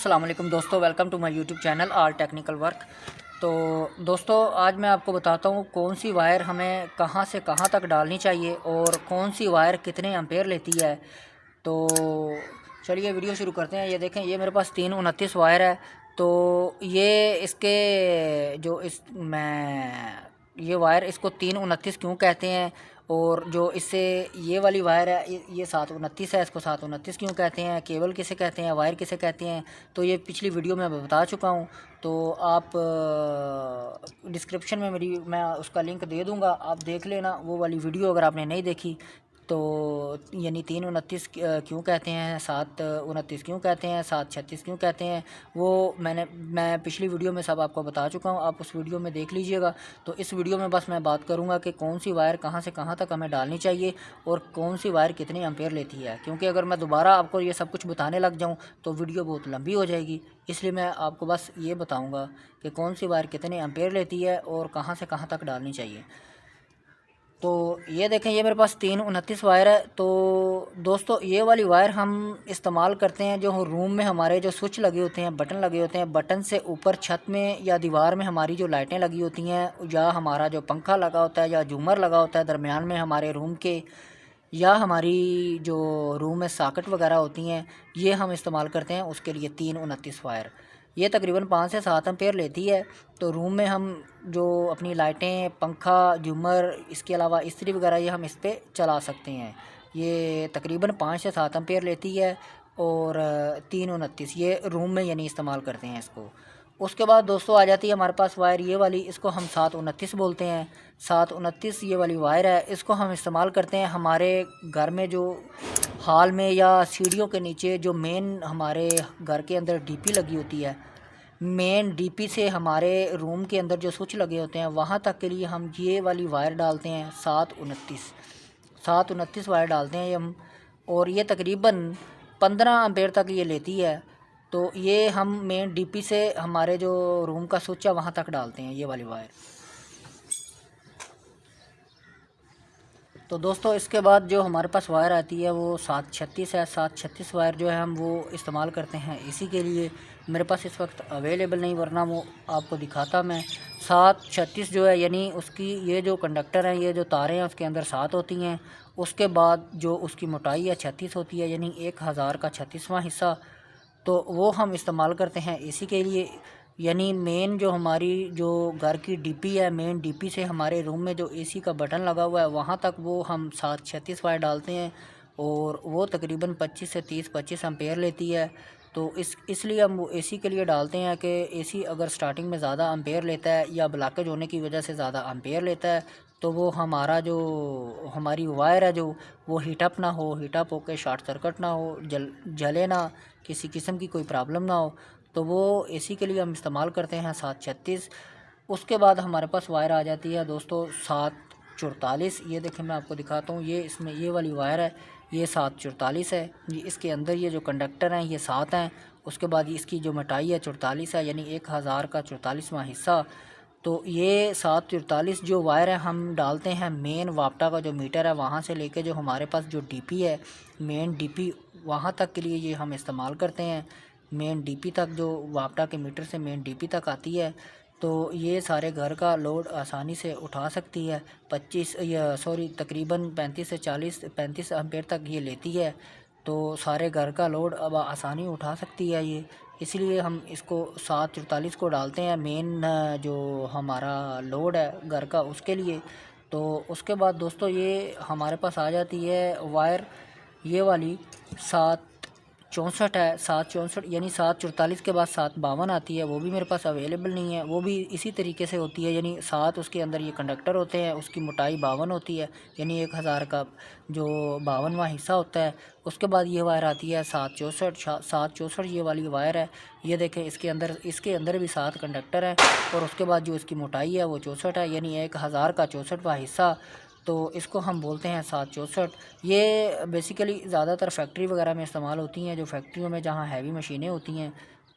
अस्सलाम वालेकुम दोस्तों, welcome to my YouTube channel all technical work. तो दोस्तों आज मैं आपको बताता हूँ कौन सी वायर हमें कहाँ से कहाँ तक डालनी चाहिए और कौन सी वायर कितने एम्पेयर लेती है। तो चलिए वीडियो शुरू करते हैं। ये देखें, ये मेरे पास 329 वायर है। तो ये इसके जो इस मैं ये वायर इसको 329 क्यों कहते हैं, और जो इससे ये वाली वायर है ये 729 है, इसको 729 क्यों कहते हैं, केबल किसे कहते हैं, वायर किसे कहते हैं, तो ये पिछली वीडियो में बता चुका हूँ। तो आप डिस्क्रिप्शन में मैं उसका लिंक दे दूँगा, आप देख लेना वो वाली वीडियो अगर आपने नहीं देखी। तो यानी 329 क्यों कहते हैं, 729 क्यों कहते हैं, 736 क्यों कहते हैं, वो मैं पिछली वीडियो में सब आपको बता चुका हूँ, आप उस वीडियो में देख लीजिएगा। तो इस वीडियो में बस मैं बात करूँगा कि कौन सी वायर कहाँ से कहाँ तक हमें डालनी चाहिए और कौन सी वायर कितने एम्पेयर लेती है, क्योंकि अगर मैं दोबारा आपको ये सब कुछ बताने लग जाऊँ तो वीडियो बहुत लंबी हो जाएगी। इसलिए मैं आपको बस ये बताऊँगा कि कौन सी वायर कितने एम्पेयर लेती है और कहाँ से कहाँ तक डालनी चाहिए। तो ये देखें, ये मेरे पास 329 वायर है। तो दोस्तों ये वाली वायर हम इस्तेमाल करते हैं जो रूम में हमारे जो स्विच लगे होते हैं, बटन लगे होते हैं, बटन से ऊपर छत में या दीवार में हमारी जो लाइटें लगी होती हैं, या हमारा जो पंखा लगा होता है या झूमर लगा होता है दरमियान में हमारे रूम के, या हमारी जो रूम में सॉकेट वगैरह होती हैं, ये हम इस्तेमाल करते हैं उसके लिए 329 वायर। ये तकरीबन 5 से 7 एम्पेयर लेती है। तो रूम में हम जो अपनी लाइटें, पंखा, झूमर, इसके अलावा इस्त्री वगैरह ये हम इस पर चला सकते हैं। ये तकरीबन 5 से 7 एम्पेयर लेती है और 329 ये रूम में यानी इस्तेमाल करते हैं इसको। उसके बाद दोस्तों आ जाती है हमारे पास वायर ये वाली, इसको हम 729 बोलते हैं। 729 ये वाली वायर है, इसको हम इस्तेमाल करते हैं हमारे घर में जो हॉल में या सीढ़ियों के नीचे जो मेन हमारे घर के अंदर डीपी लगी होती है, मेन डीपी से हमारे रूम के अंदर जो स्विच लगे होते हैं वहाँ तक के लिए हम ये वाली वायर डालते हैं। 729 वायर डालते हैं ये हम, और ये तकरीबन 15 एम्पेयर तक ये लेती है। तो ये हम मेन डीपी से हमारे जो रूम का स्विच है वहाँ तक डालते हैं ये वाली वायर। तो दोस्तों इसके बाद जो हमारे पास वायर आती है वो 736 है। 736 वायर जो है हम वो इस्तेमाल करते हैं इसी के लिए। मेरे पास इस वक्त अवेलेबल नहीं, वरना वो आपको दिखाता मैं। 736 जो है यानी उसकी ये जो कंडक्टर हैं, ये जो तारें हैं उसके अंदर 7 होती हैं। उसके बाद जो उसकी मोटाई है 36 होती है, यानी 1000 का 36वां हिस्सा। तो वो हम इस्तेमाल करते हैं इसी के लिए। यानी मेन जो हमारी जो घर की डीपी है, मेन डीपी से हमारे रूम में जो एसी का बटन लगा हुआ है वहाँ तक वो हम 736 वायर डालते हैं, और वो तकरीबन 25 से 25 एम्पेयर लेती है। तो इसलिए हम वो एसी के लिए डालते हैं कि एसी अगर स्टार्टिंग में ज़्यादा एम्पेयर लेता है या ब्लॉकेज होने की वजह से ज़्यादा एम्पेयर लेता है तो वो हमारा जो हमारी वायर है जो वो हीटअप ना हो, हीटअप होकर शॉर्ट सर्किट ना हो, जले ना, किसी किस्म की कोई प्रॉब्लम ना हो। तो वो एसी के लिए हम इस्तेमाल करते हैं 736। उसके बाद हमारे पास वायर आ जाती है दोस्तों 744। ये देखें, मैं आपको दिखाता हूँ, ये इसमें ये वाली वायर है, ये 744 है। ये इसके अंदर ये जो कंडक्टर हैं ये 7 हैं। उसके बाद इसकी जो मोटाई है 44 है, यानी 1000 का 44वां हिस्सा। तो ये 744 जो वायर है हम डालते हैं मेन वापटा का जो मीटर है वहाँ से लेके जो हमारे पास जो डीपी है, मेन डीपी, वहाँ तक के लिए ये हम इस्तेमाल करते हैं। मेन डीपी तक जो वापटा के मीटर से मेन डीपी तक आती है, तो ये सारे घर का लोड आसानी से उठा सकती है। 25 या सॉरी तकरीबन 35 से 35 एम्पेयर तक ये लेती है। तो सारे घर का लोड अब आसानी उठा सकती है ये, इसलिए हम इसको 744 को डालते हैं मेन जो हमारा लोड है घर का उसके लिए। तो उसके बाद दोस्तों ये हमारे पास आ जाती है वायर ये वाली 764 है। 764 यानी 744 के बाद 752 आती है, वो भी मेरे पास अवेलेबल नहीं है। वो भी इसी तरीके से होती है, यानी 7 उसके अंदर ये कंडक्टर होते हैं, उसकी मोटाई 52 होती है, यानी 1000 का जो 52वां हिस्सा होता है। उसके बाद ये वायर आती है 764 ये वाली वायर है। ये देखें, इसके अंदर भी 7 कंडक्टर हैं, और उसके बाद जो इसकी मोटाई है वो 64 है, यानी 1000 का 64वां हिस्सा। तो इसको हम बोलते हैं 764। ये बेसिकली ज़्यादातर फैक्ट्री वगैरह में इस्तेमाल होती हैं, जो फैक्ट्रियों में जहाँ हैवी मशीनें होती हैं।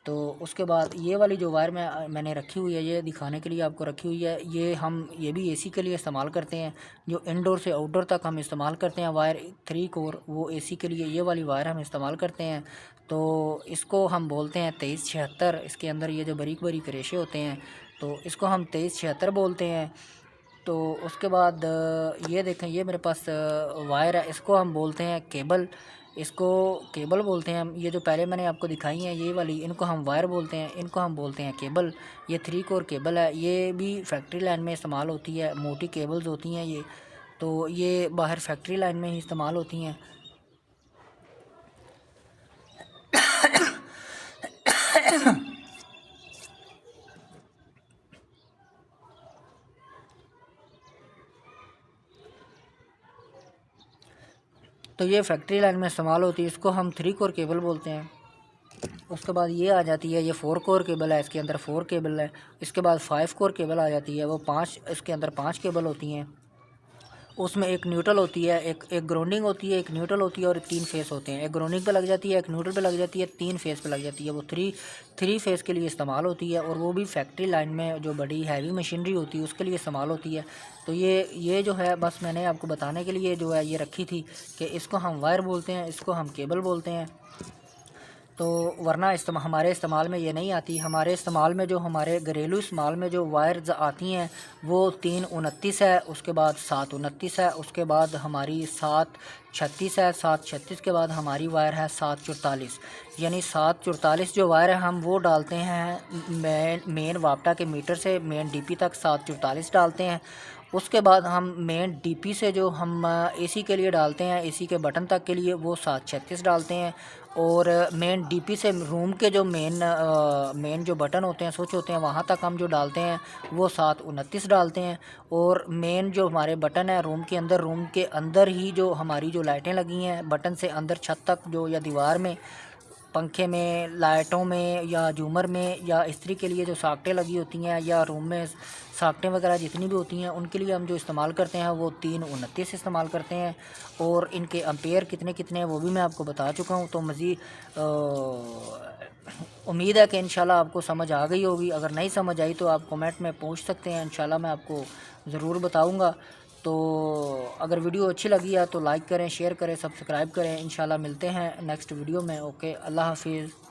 तो उसके बाद ये वाली जो वायर मैंने रखी हुई है, ये दिखाने के लिए आपको रखी हुई है, ये भी एसी के लिए इस्तेमाल करते हैं। जो इंडोर से आउटडोर तक हम इस्तेमाल करते हैं वायर 3 कोर, वो एसी के लिए ये वाली वायर हम इस्तेमाल करते हैं। तो इसको हम बोलते हैं 2376। इसके अंदर ये जो बारीक बारीक रेशे होते हैं तो इसको हम 2376 बोलते हैं। तो उसके बाद ये देखें, ये मेरे पास वायर है, इसको हम बोलते हैं केबल। इसको केबल बोलते हैं हम। ये जो पहले मैंने आपको दिखाई हैं ये वाली, इनको हम वायर बोलते हैं, इनको हम बोलते हैं केबल। ये 3 कोर केबल है, ये भी फैक्ट्री लाइन में इस्तेमाल होती है। मोटी केबल्स होती हैं ये, तो ये बाहर फैक्ट्री लाइन में ही इस्तेमाल होती हैं। तो ये फैक्ट्री लाइन में इस्तेमाल होती है, इसको हम 3 कोर केबल बोलते हैं। उसके बाद ये आ जाती है, ये 4 कोर केबल है, इसके अंदर 4 केबल है। इसके बाद 5 कोर केबल आ जाती है, वो 5, इसके अंदर 5 केबल होती हैं। उसमें एक न्यूट्रल होती है, एक ग्राउंडिंग होती है, एक न्यूट्रल होती है और 3 फेस होते हैं। एक ग्राउंडिंग पे लग जाती है, एक न्यूट्रल पे लग जाती है, 3 फेस पे लग जाती है। वो थ्री फेस के लिए इस्तेमाल होती है और वो भी फैक्ट्री लाइन में जो बड़ी हैवी मशीनरी होती है उसके लिए इस्तेमाल होती है। तो ये जो है बस मैंने आपको बताने के लिए जो है ये रखी थी कि इसको हम वायर बोलते हैं, इसको हम केबल बोलते हैं। तो वरना हमारे इस्तेमाल में ये नहीं आती। हमारे इस्तेमाल में जो हमारे घरेलू इस्तेमाल में जो वायर्स आती हैं वो 329 है, उसके बाद 729 है, उसके बाद हमारी 736 है, 736 के बाद हमारी वायर है 744। यानी 744 जो वायर है हम वो डालते हैं मेन वापटा के मीटर से मेन डीपी तक 744 डालते हैं। उसके बाद हम मेन डीपी से जो हम एसी के लिए डालते हैं, एसी के बटन तक के लिए, वो 736 डालते हैं। और मेन डीपी से रूम के जो मेन जो बटन होते हैं, स्विच होते हैं, वहाँ तक हम जो डालते हैं वो 729 डालते हैं। और मेन जो हमारे बटन है रूम के अंदर ही जो हमारी जो लाइटें लगी हैं बटन से अंदर छत तक जो, या दीवार में, पंखे में, लाइटों में, या झूमर में, या इस्त्री के लिए जो साकटें लगी होती हैं, या रूम में साकटें वगैरह जितनी भी होती हैं उनके लिए हम जो इस्तेमाल करते हैं वो 329 इस्तेमाल करते हैं। और इनके एम्पेयर कितने कितने हैं वो भी मैं आपको बता चुका हूँ। तो मज़ीद उम्मीद है कि इंशाल्लाह आपको समझ आ गई होगी। अगर नहीं समझ आई तो आप कमेंट में पूछ सकते हैं, इंशाल्लाह मैं आपको ज़रूर बताऊँगा। तो अगर वीडियो अच्छी लगी है तो लाइक करें, शेयर करें, सब्सक्राइब करें। इंशाल्लाह मिलते हैं नेक्स्ट वीडियो में। ओके, अल्लाह हाफिज़।